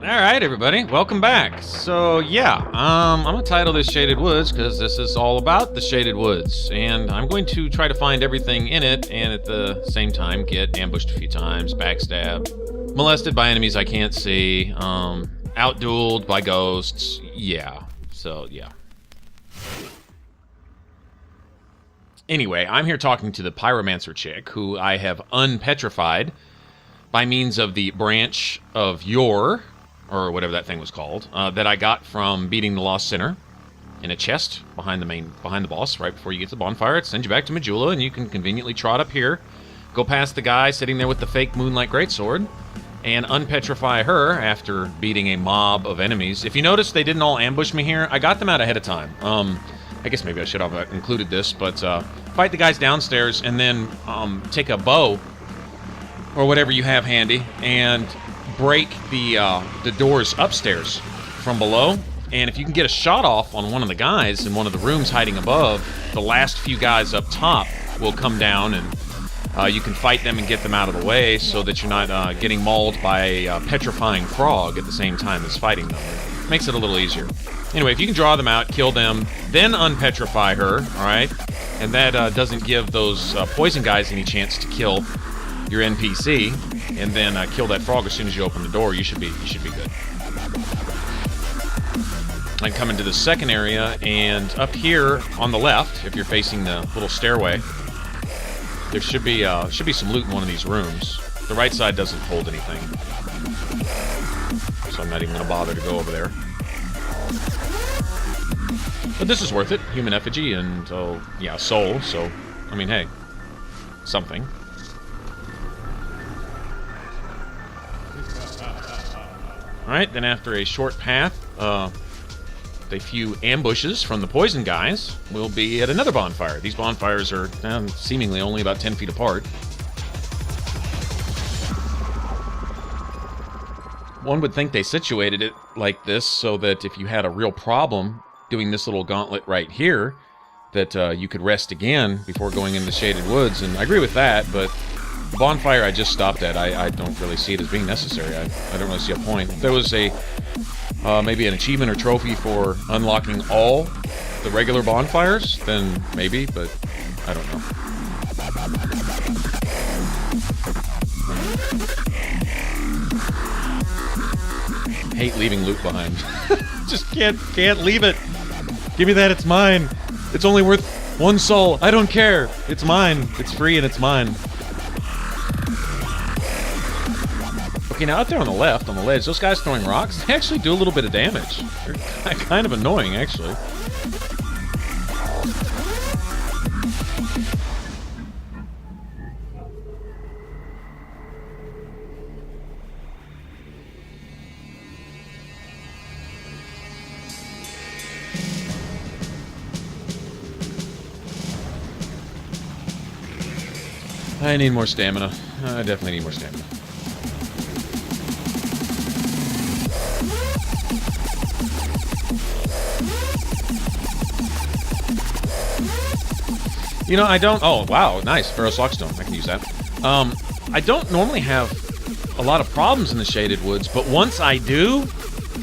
Alright, everybody, welcome back. So, yeah, I'm gonna title this Shaded Woods because this is all about the Shaded Woods, and I'm going to try to find everything in it, and at the same time get ambushed a few times, backstabbed, molested by enemies I can't see, outdueled by ghosts, yeah, so, yeah. Anyway, I'm here talking to the pyromancer chick, who I have unpetrified by means of the branch of Yore, or whatever that thing was called, that I got from beating the Lost Sinner in a chest behind the boss, right before you get to the bonfire. It sends you back to Majula, and you can conveniently trot up here, go past the guy sitting there with the fake Moonlight Greatsword, and unpetrify her after beating a mob of enemies. If you notice, they didn't all ambush me here. I got them out ahead of time. I guess maybe I should have included this, but fight the guys downstairs, and then take a bow or whatever you have handy, and break the doors upstairs from below. And if you can get a shot off on one of the guys in one of the rooms hiding above, the last few guys up top will come down, and you can fight them and get them out of the way so that you're not getting mauled by a petrifying frog at the same time as fighting them. It makes it a little easier. Anyway, if you can draw them out, kill them, then unpetrify her, alright? And that doesn't give those poison guys any chance to kill your NPC, and then kill that frog as soon as you open the door. You should be good. I come into the second area, and up here on the left, if you're facing the little stairway, there should be some loot in one of these rooms. The right side doesn't hold anything, so I'm not even going to bother to go over there. But this is worth it. Human effigy and, oh, yeah, soul, so, I mean, hey, something. Alright, then after a short path, a few ambushes from the poison guys, we'll be at another bonfire. These bonfires are seemingly only about 10 feet apart. One would think they situated it like this so that if you had a real problem doing this little gauntlet right here, that you could rest again before going into the Shaded Woods, and I agree with that, but the bonfire I just stopped at, I don't really see it as being necessary. I don't really see a point. If there was a maybe an achievement or trophy for unlocking all the regular bonfires, then maybe, but I don't know. Hate leaving loot behind. Just can't leave it. Give me that, it's mine. It's only worth 1 soul. I don't care. It's mine. It's free and it's mine. Okay, now out there on the left, on the ledge, those guys throwing rocks, they actually do a little bit of damage. They're kind of annoying, actually. I need more stamina. I definitely need more stamina. You know, I don't... Oh, wow, nice. Pharaoh's Lockstone. I can use that. I don't normally have a lot of problems in the Shaded Woods, but once I do,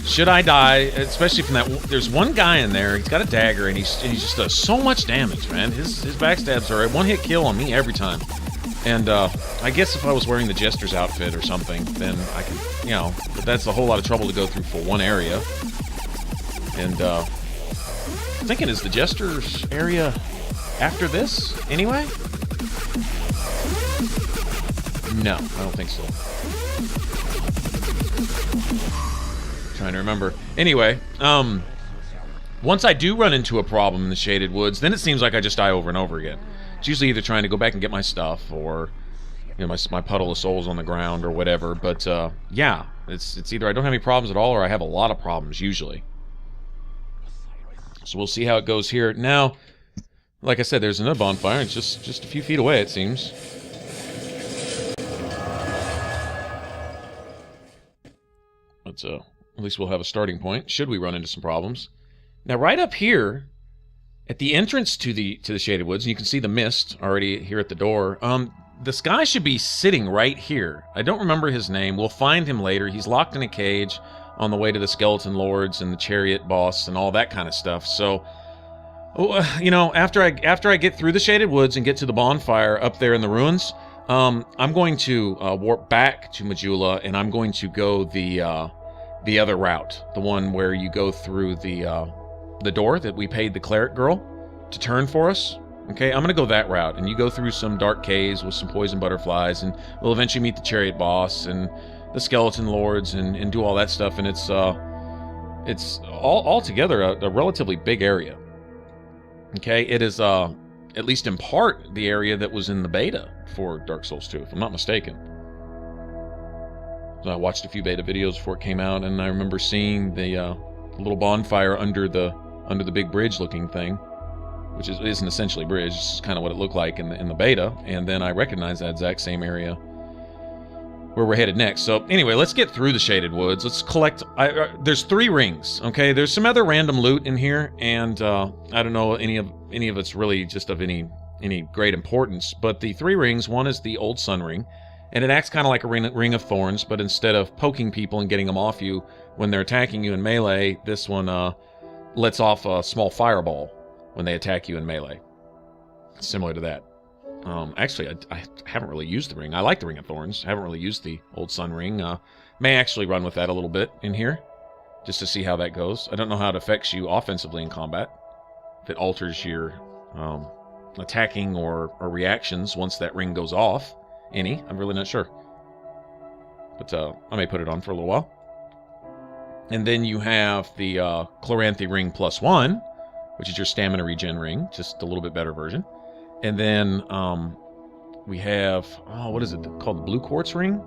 should I die, especially from that... There's one guy in there, he's got a dagger, and he just does so much damage, man. His backstabs are a one-hit kill on me every time. And, I guess if I was wearing the Jester's outfit or something, then I could, you know... But that's a whole lot of trouble to go through for one area. And, I'm thinking, is the Jester's area... after this, anyway? No, I don't think so. Trying to remember. Anyway, once I do run into a problem in the Shaded Woods, then it seems like I just die over and over again. It's usually either trying to go back and get my stuff, or, you know, my puddle of souls on the ground, or whatever. But, yeah, it's either I don't have any problems at all, or I have a lot of problems, usually. So we'll see how it goes here. Now... Like I said, there's another bonfire. It's just a few feet away, it seems. But at least we'll have a starting point, should we run into some problems. Now, right up here, at the entrance to the Shaded Woods, and you can see the mist already here at the door, this guy should be sitting right here. I don't remember his name. We'll find him later. He's locked in a cage. on the way to the skeleton lords and the chariot boss and all that kind of stuff. So, you know, after I get through the Shaded Woods and get to the bonfire up there in the ruins, I'm going to warp back to Majula, and I'm going to go the other route, the one where you go through the door that we paid the cleric girl to turn for us. Okay, I'm gonna go that route, and you go through some dark caves with some poison butterflies, and we'll eventually meet the chariot boss and the skeleton lords and do all that stuff. And it's all together a relatively big area. Okay, it is at least in part the area that was in the beta for Dark Souls 2, if I'm not mistaken. So I watched a few beta videos before it came out, and I remember seeing the little bonfire under the big bridge-looking thing, which isn't essentially a bridge. It's kind of what it looked like in the beta. And then I recognized that exact same area where we're headed next. So anyway, let's get through the Shaded Woods. Let's collect. There's 3 rings. Okay, there's some other random loot in here, and I don't know any of it's really just of any great importance. But the 3 rings. One is the Old Sun Ring, and it acts kind of like a ring of thorns, but instead of poking people and getting them off you when they're attacking you in melee, this one lets off a small fireball when they attack you in melee. Similar to that. Actually, I haven't really used the ring. I like the Ring of Thorns. I haven't really used the Old Sun Ring. May actually run with that a little bit in here, just to see how that goes. I don't know how it affects you offensively in combat. If it alters your attacking or reactions once that ring goes off. I'm really not sure. But I may put it on for a little while. And then you have the Chloranthy Ring +1, which is your stamina regen ring, just a little bit better version. And then we have, what is it called? The Blue Quartz Ring?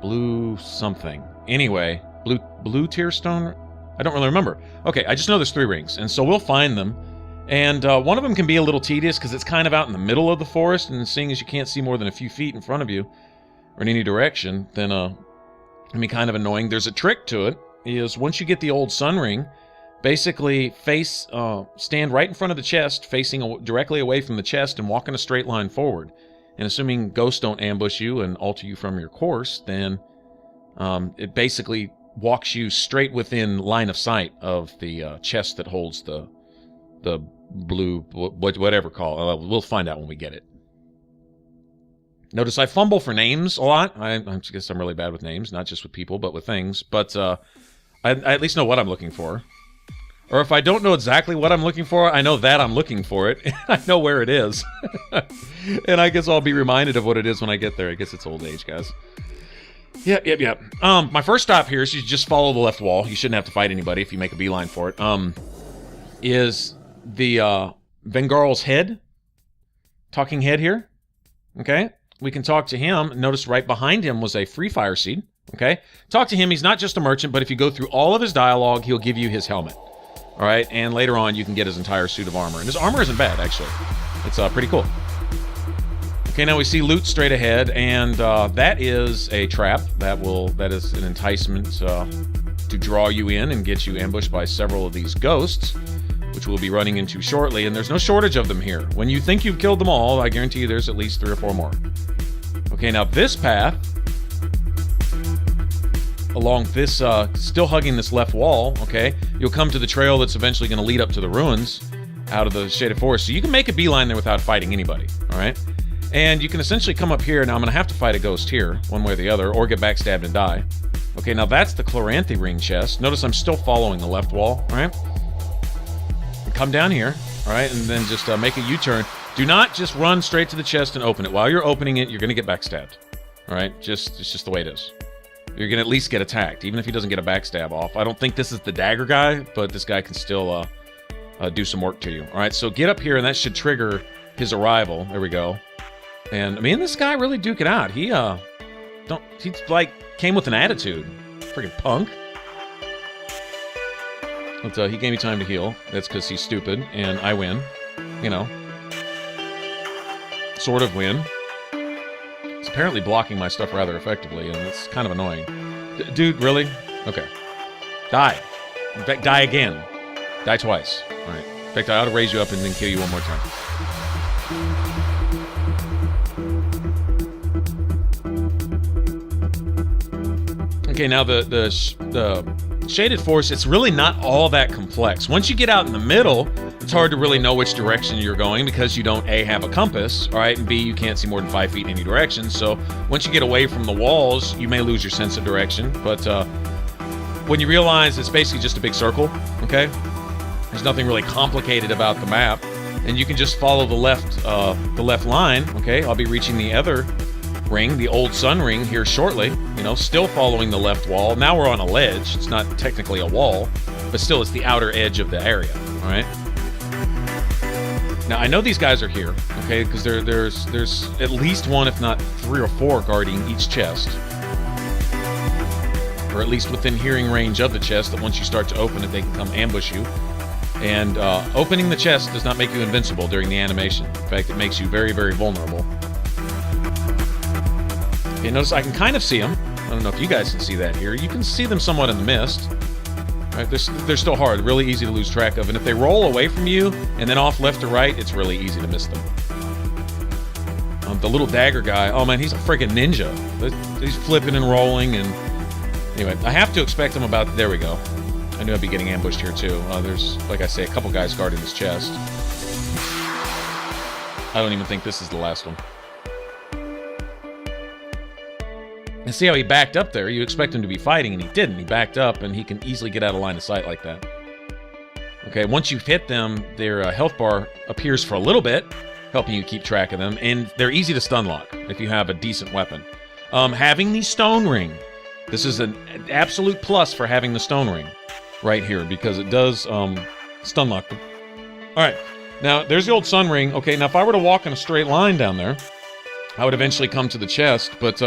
Blue something. Anyway, blue tear stone? I don't really remember. Okay, I just know there's 3 rings, and so we'll find them. And one of them can be a little tedious because it's kind of out in the middle of the forest, and seeing as you can't see more than a few feet in front of you, or in any direction, then it can be kind of annoying. There's a trick to it, is once you get the Old Sun Ring, basically stand right in front of the chest, facing directly away from the chest, and walk in a straight line forward. And assuming ghosts don't ambush you and alter you from your course, then it basically walks you straight within line of sight of the chest that holds the blue, whatever call. We'll find out when we get it. Notice I fumble for names a lot. I guess I'm really bad with names, not just with people, but with things. But I at least know what I'm looking for. Or if I don't know exactly what I'm looking for, I know that I'm looking for it. And I know where it is. And I guess I'll be reminded of what it is when I get there. I guess it's old age, guys. Yep. My first stop here is you just follow the left wall. You shouldn't have to fight anybody if you make a beeline for it. Is the Vengarl's head. Talking head here. Okay? We can talk to him. Notice right behind him was a free fire seed. Okay? Talk to him. He's not just a merchant, but if you go through all of his dialogue, he'll give you his helmet. All right, and later on you can get his entire suit of armor. And his armor isn't bad, actually. It's pretty cool. Okay, now we see loot straight ahead, and that is a trap. That is an enticement to draw you in and get you ambushed by several of these ghosts, which we'll be running into shortly. And there's no shortage of them here. When you think you've killed them all, I guarantee you there's at least 3 or 4 more. Okay, now this path, along this, still hugging this left wall, okay, you'll come to the trail that's eventually going to lead up to the ruins out of the Shaded Forest. So you can make a beeline there without fighting anybody, all right? And you can essentially come up here. Now I'm going to have to fight a ghost here, one way or the other, or get backstabbed and die. Okay, now that's the Chloranthy Ring chest. Notice I'm still following the left wall, all right? Come down here, all right, and then just make a U-turn. Do not just run straight to the chest and open it. While you're opening it, you're going to get backstabbed, all right? It's just the way it is. You're going to at least get attacked, even if he doesn't get a backstab off. I don't think this is the dagger guy, but this guy can still do some work to you. All right, so get up here, and that should trigger his arrival. There we go. And, I mean, this guy really duke it out. He's like, came with an attitude. Freaking punk. But he gave me time to heal. That's because he's stupid, and I win. You know. Sort of win. It's apparently blocking my stuff rather effectively, and it's kind of annoying. Dude, really? Okay. Die. In fact, die again. Die twice. Alright. In fact, I ought to raise you up and then kill you one more time. Okay, now the shaded forest, it's really not all that complex. Once you get out in the middle, it's hard to really know which direction you're going because you don't A, have a compass, all right, and B, you can't see more than 5 feet in any direction. So once you get away from the walls, you may lose your sense of direction. But when you realize it's basically just a big circle, okay, there's nothing really complicated about the map, and you can just follow the left line, okay. I'll be reaching the other ring, the old sun ring, here shortly, you know, still following the left wall. Now we're on a ledge. It's not technically a wall, but still it's the outer edge of the area, all right? Now, I know these guys are here, okay, because there's at least one, if not 3 or 4, guarding each chest. Or at least within hearing range of the chest, that once you start to open it, they can come ambush you. And opening the chest does not make you invincible during the animation. In fact, it makes you very, very vulnerable. Okay, notice I can kind of see them. I don't know if you guys can see that here. You can see them somewhat in the mist. Right, they're still hard, really easy to lose track of. And if they roll away from you and then off left to right, it's really easy to miss them. The little dagger guy, oh man, he's a freaking ninja. He's flipping and rolling. And anyway, I have to expect him about... There we go. I knew I'd be getting ambushed here too. There's, like I say, a couple guys guarding his chest. I don't even think this is the last one. And see how he backed up there? You expect him to be fighting, and he didn't. He backed up, and he can easily get out of line of sight like that. Okay, once you've hit them, their health bar appears for a little bit, helping you keep track of them, and they're easy to stun lock if you have a decent weapon. Having the stone ring, this is an absolute plus for having the stone ring right here, because it does stun lock them. All right, now there's the old sun ring. Okay, now if I were to walk in a straight line down there, I would eventually come to the chest, but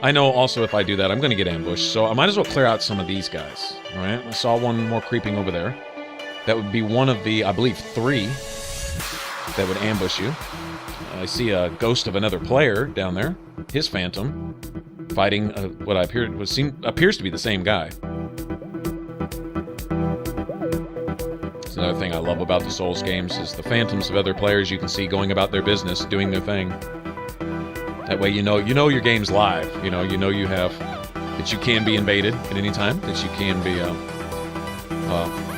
I know also if I do that, I'm going to get ambushed, so I might as well clear out some of these guys. All right, I saw one more creeping over there. That would be one of the, I believe, 3 that would ambush you. I see a ghost of another player down there, his phantom, fighting what appears to be the same guy. That's another thing I love about the Souls games is the phantoms of other players you can see going about their business, doing their thing. That way you know your game's live. You know you have that you can be invaded at any time. That you can be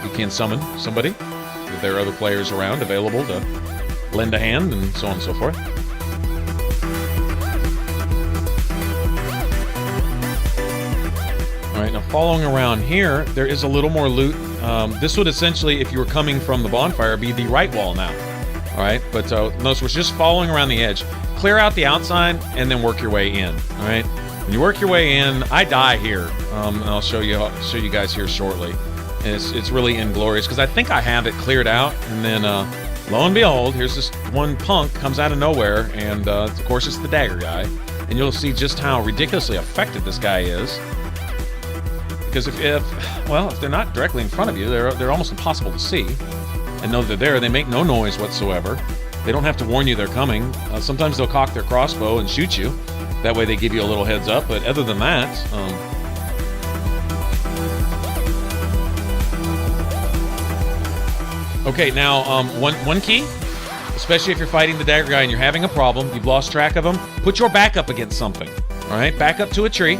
you can summon somebody. That there are other players around available to lend a hand and so on and so forth. All right, now following around here, there is a little more loot. This would essentially, if you were coming from the bonfire, be the right wall now. All right, but notice we're just following around the edge. Clear out the outside and then work your way in. All right, when you work your way in, I die here, and I'll show you guys here shortly. And it's really inglorious because I think I have it cleared out, and then lo and behold, here's this one punk comes out of nowhere, and of course it's the dagger guy, and you'll see just how ridiculously effective this guy is. Because if they're not directly in front of you, they're almost impossible to see. And know they're there. They make no noise whatsoever. They don't have to warn you they're coming. Sometimes they'll cock their crossbow and shoot you. That way they give you a little heads up. But other than that, okay, now one key, especially if you're fighting the dagger guy and you're having a problem, you've lost track of him, put your back up against something. All right, back up to a tree,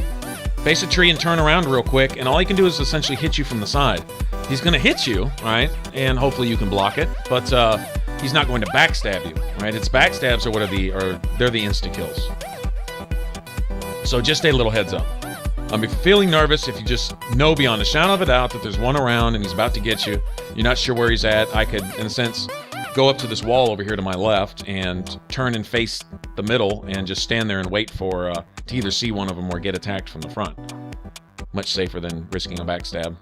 face a tree and turn around real quick, and all he can do is essentially hit you from the side. He's going to hit you, all right, and hopefully you can block it, but he's not going to backstab you, all right? It's backstabs they're the insta-kills. So just a little heads up. If you're feeling nervous, if you just know beyond a shadow of a doubt that there's one around and he's about to get you, you're not sure where he's at, I could, in a sense, go up to this wall over here to my left and turn and face the middle and just stand there and wait for to either see one of them or get attacked from the front. Much safer than risking a backstab.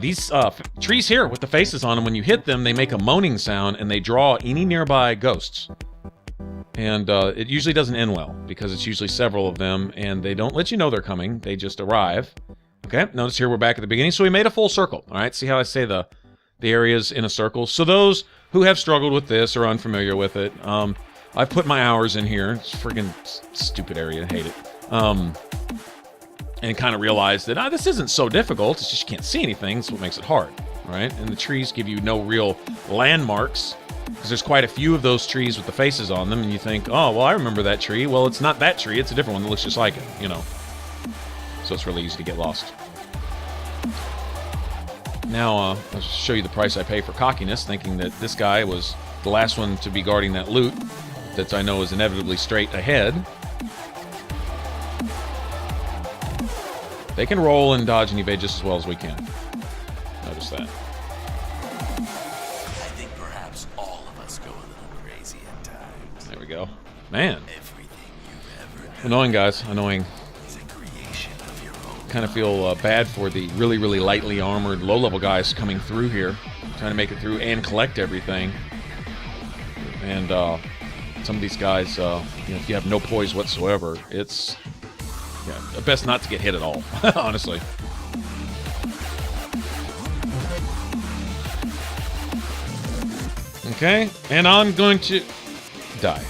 These trees here with the faces on them, when you hit them, they make a moaning sound and they draw any nearby ghosts. And it usually doesn't end well because it's usually several of them and they don't let you know they're coming. They just arrive. Okay, notice here we're back at the beginning. So we made a full circle. All right, see how I say the areas in a circle? So those who have struggled with this or unfamiliar with it, I've put my hours in here. It's a friggin' stupid area. I hate it. And kind of realized that this isn't so difficult. It's just you can't see anything. That's what makes it hard, right? And the trees give you no real landmarks because there's quite a few of those trees with the faces on them, and you think, oh, well, I remember that tree. Well, it's not that tree. It's a different one that looks just like it, you know. So it's really easy to get lost. Now, I'll show you the price I pay for cockiness, thinking that this guy was the last one to be guarding that loot that I know is inevitably straight ahead. They can roll and dodge and evade just as well as we can. Notice that. I think perhaps all of us go a little crazy at times. There we go. Man. Everything you've ever known Annoying, guys. Annoying. is a creation of your own. Kind of feel bad for the really, really lightly armored, low-level guys coming through here, trying to make it through and collect everything. And some of these guys, you know, if you have no poise whatsoever, it's best not to get hit at all, honestly. Okay, and I'm going to die.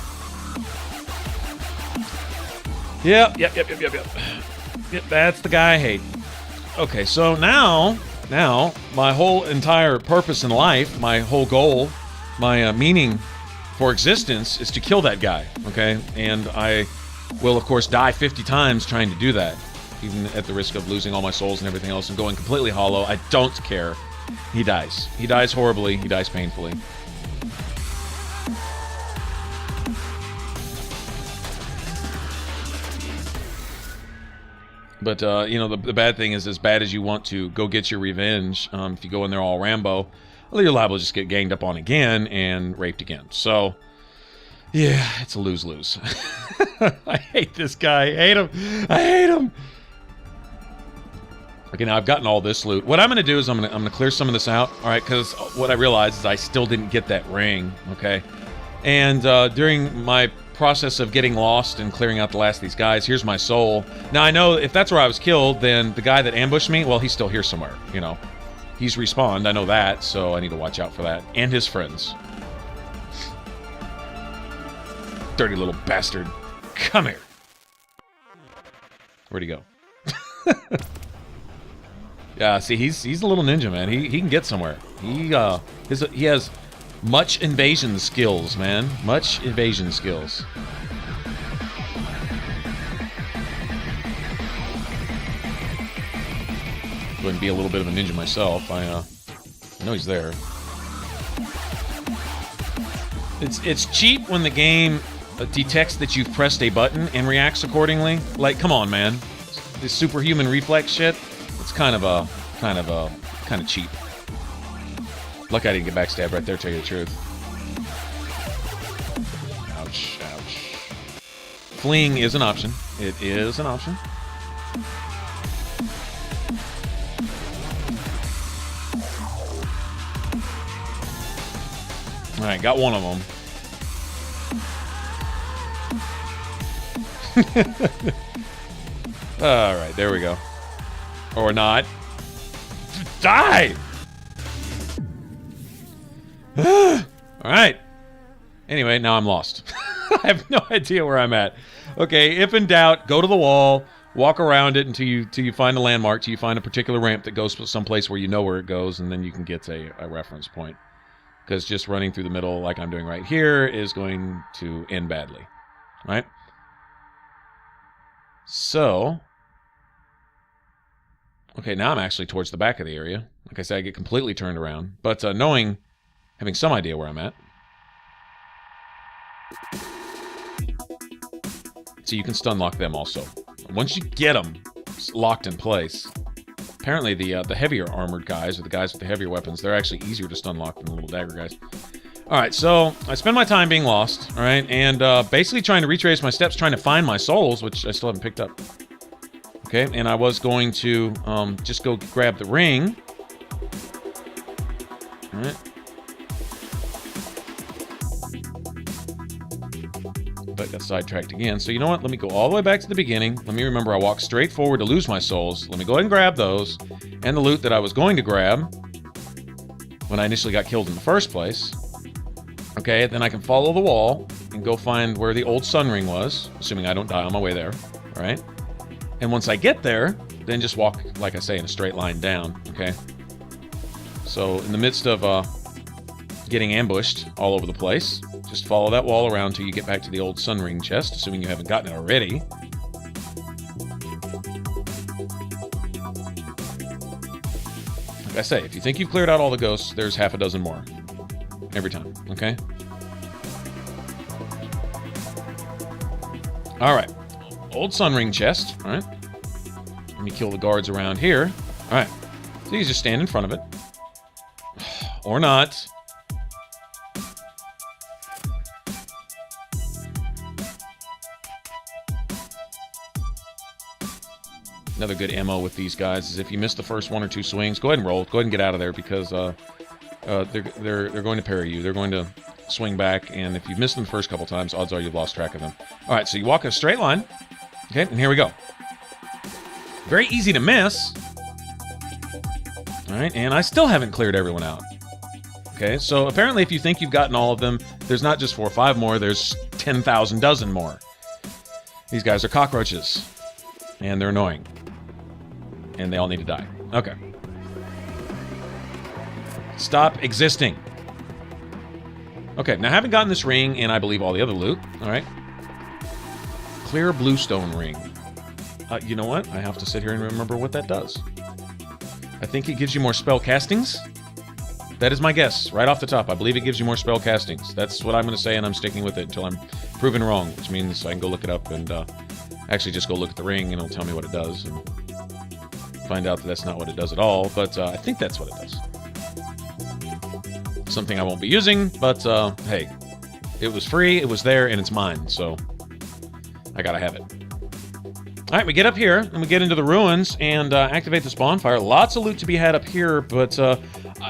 Yep. Yep, that's the guy I hate. Okay, so now, my whole entire purpose in life, my whole goal, my meaning for existence is to kill that guy, okay? And I will, of course, die 50 times trying to do that, even at the risk of losing all my souls and everything else and going completely hollow. I don't care. He dies. He dies horribly. He dies painfully. But, you know, the bad thing is, as bad as you want to go get your revenge, if you go in there all Rambo, well, you're liable to just get ganged up on again and raped again. So, yeah, it's a lose-lose. I hate this guy. I hate him. Okay, now I've gotten all this loot. What I'm going to do is I'm going to clear some of this out, all right? Because what I realized is I still didn't get that ring, okay? And during my process of getting lost and clearing out the last of these guys, here's my soul. Now, I know if that's where I was killed, then the guy that ambushed me, well, he's still here somewhere, you know. He's respawned, I know that, so I need to watch out for that. And his friends. Dirty little bastard. Come here. Where'd he go? Yeah, see, he's a little ninja, man. He can get somewhere. He has much invasion skills, man. Much evasion skills. Go ahead and be a little bit of a ninja myself. I know he's there. It's cheap when the game detects that you've pressed a button and reacts accordingly. Like, come on, man. This superhuman reflex shit. It's kind of cheap. Lucky I didn't get backstabbed right there, tell you the truth. Ouch, ouch. Fleeing is an option. It is an option. Alright, got one of them. Alright, there we go. Or not. Die! Alright. Anyway, now I'm lost. I have no idea where I'm at. Okay, if in doubt, go to the wall, walk around it until you find a landmark, till you find a particular ramp that goes someplace where you know where it goes, and then you can get a reference point. Because just running through the middle like I'm doing right here is going to end badly. Right? So... okay, now I'm actually towards the back of the area. Like I said, I get completely turned around. But having some idea where I'm at. So you can stun lock them also. Once you get them locked in place, apparently the heavier armored guys, or the guys with the heavier weapons, they're actually easier to stun lock than the little dagger guys. Alright, so I spend my time being lost, alright, and basically trying to retrace my steps, trying to find my souls, which I still haven't picked up. Okay, and I was going to just go grab the ring. Alright. But got sidetracked again. So you know what? Let me go all the way back to the beginning. Let me remember I walked straight forward to lose my souls. Let me go ahead and grab those. And the loot that I was going to grab when I initially got killed in the first place. Okay, then I can follow the wall and go find where the old sun ring was, assuming I don't die on my way there. Alright? And once I get there, then just walk, like I say, in a straight line down, okay? So, in the midst of getting ambushed all over the place, just follow that wall around till you get back to the old sun ring chest, assuming you haven't gotten it already. Like I say, if you think you've cleared out all the ghosts, there's half a dozen more. Every time, okay? Alright. Old Sunring chest, alright? Let me kill the guards around here. Alright. So you just stand in front of it. Or not. Another good ammo with these guys is if you miss the first 1 or 2 swings, go ahead and roll. Go ahead and get out of there because they're going to parry you. They're going to swing back, and if you've missed them the first couple times, odds are you've lost track of them. All right, so you walk in a straight line. Okay, and here we go. Very easy to miss. All right, and I still haven't cleared everyone out. Okay, so apparently if you think you've gotten all of them, there's not just 4 or 5 more, there's 10,000 dozen more. These guys are cockroaches, and they're annoying. And they all need to die. Okay. Stop existing. Okay, now I haven't gotten this ring, and I believe all the other loot. All right. Clear bluestone ring. You know what? I have to sit here and remember what that does. I think it gives you more spell castings. That is my guess, right off the top. I believe it gives you more spell castings. That's what I'm going to say, and I'm sticking with it until I'm proven wrong, which means I can go look it up and actually just go look at the ring, and it'll tell me what it does, and find out that that's not what it does at all, but I think that's what it does. Something I won't be using, but hey, it was free, it was there, and it's mine, so I gotta have it. All right, we get up here, and we get into the ruins, and activate the spawn fire. Lots of loot to be had up here, but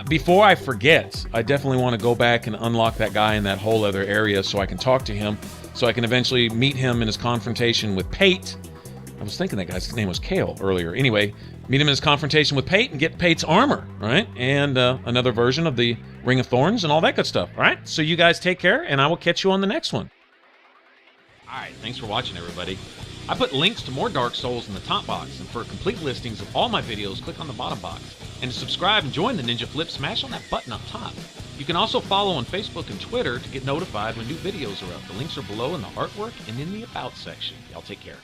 before I forget, I definitely want to go back and unlock that guy in that whole other area so I can talk to him, so I can eventually meet him in his confrontation with Pate. I was thinking that guy's name was Kale earlier. Anyway, meet him in his confrontation with Pate and get Pate's armor, right? And another version of the Ring of Thorns and all that good stuff, all right? So you guys take care, and I will catch you on the next one. All right, thanks for watching, everybody. I put links to more Dark Souls in the top box, and for complete listings of all my videos, click on the bottom box. And to subscribe and join the Ninja Flip, smash on that button up top. You can also follow on Facebook and Twitter to get notified when new videos are up. The links are below in the artwork and in the About section. Y'all take care.